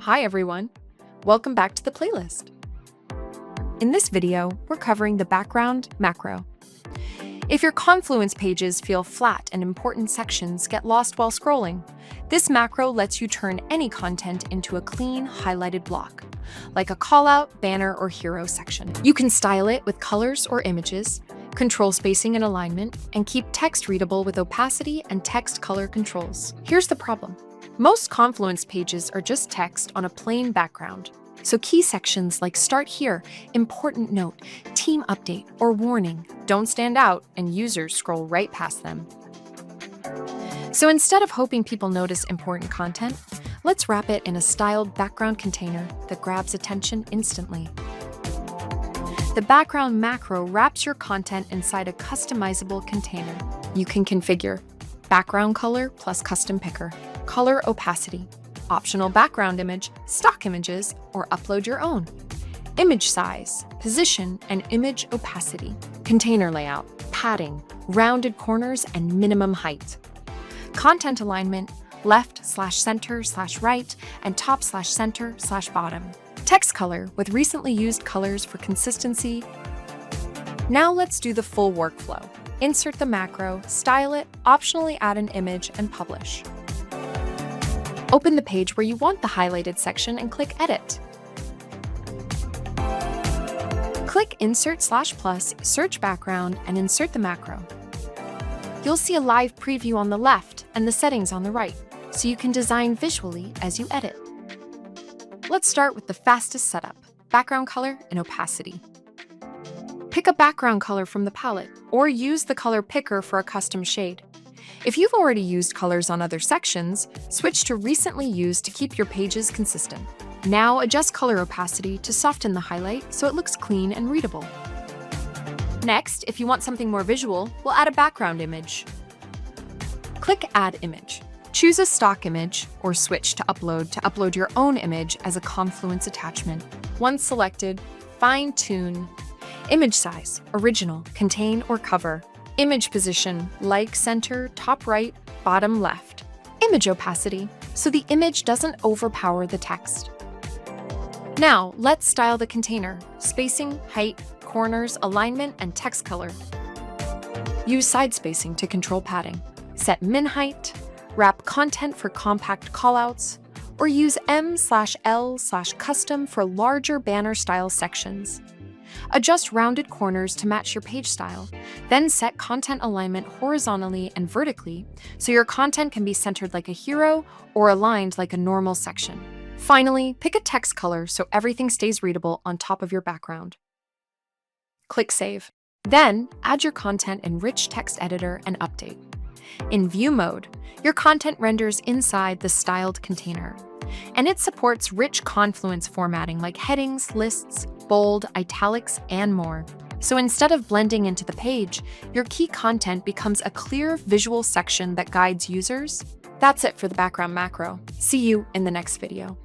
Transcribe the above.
Hi everyone, welcome back to the playlist. In this video, we're covering the background macro. If your Confluence pages feel flat and important sections get lost while scrolling, this macro lets you turn any content into a clean, highlighted block, like a callout, banner, or hero section. You can style it with colors or images, control spacing and alignment, and keep text readable with opacity and text color controls. Here's the problem. Most Confluence pages are just text on a plain background. So key sections like Start Here, Important Note, Team Update, or Warning don't stand out and users scroll right past them. So instead of hoping people notice important content, let's wrap it in a styled background container that grabs attention instantly. The background macro wraps your content inside a customizable container. You can configure background color plus custom picker, color opacity, optional background image, stock images, or upload your own. Image size, position, and image opacity. Container layout, padding, rounded corners, and minimum height. Content alignment, left/center/right, and top/center/bottom. Text color with recently used colors for consistency. Now let's do the full workflow. Insert the macro, style it, optionally add an image, and publish. Open the page where you want the highlighted section and click Edit. Click Insert/+, search background, and insert the macro. You'll see a live preview on the left and the settings on the right, so you can design visually as you edit. Let's start with the fastest setup, background color and opacity. Pick a background color from the palette, or use the color picker for a custom shade. If you've already used colors on other sections, switch to recently used to keep your pages consistent. Now adjust color opacity to soften the highlight so it looks clean and readable. Next, if you want something more visual, we'll add a background image. Click Add Image. Choose a stock image or switch to upload your own image as a Confluence attachment. Once selected, fine-tune. Image size, original, contain, or cover. Image position, like center, top right, bottom left. Image opacity, so the image doesn't overpower the text. Now, let's style the container. Spacing, height, corners, alignment, and text color. Use side spacing to control padding. Set min height, wrap content for compact callouts, or use M/L/custom for larger banner style sections. Adjust rounded corners to match your page style, then set content alignment horizontally and vertically so your content can be centered like a hero or aligned like a normal section. Finally, pick a text color so everything stays readable on top of your background. Click Save. Then, add your content in Rich Text Editor and update. In View mode, your content renders inside the styled container, and it supports rich Confluence formatting like headings, lists, bold, italics, and more. So instead of blending into the page, your key content becomes a clear visual section that guides users. That's it for the background macro. See you in the next video.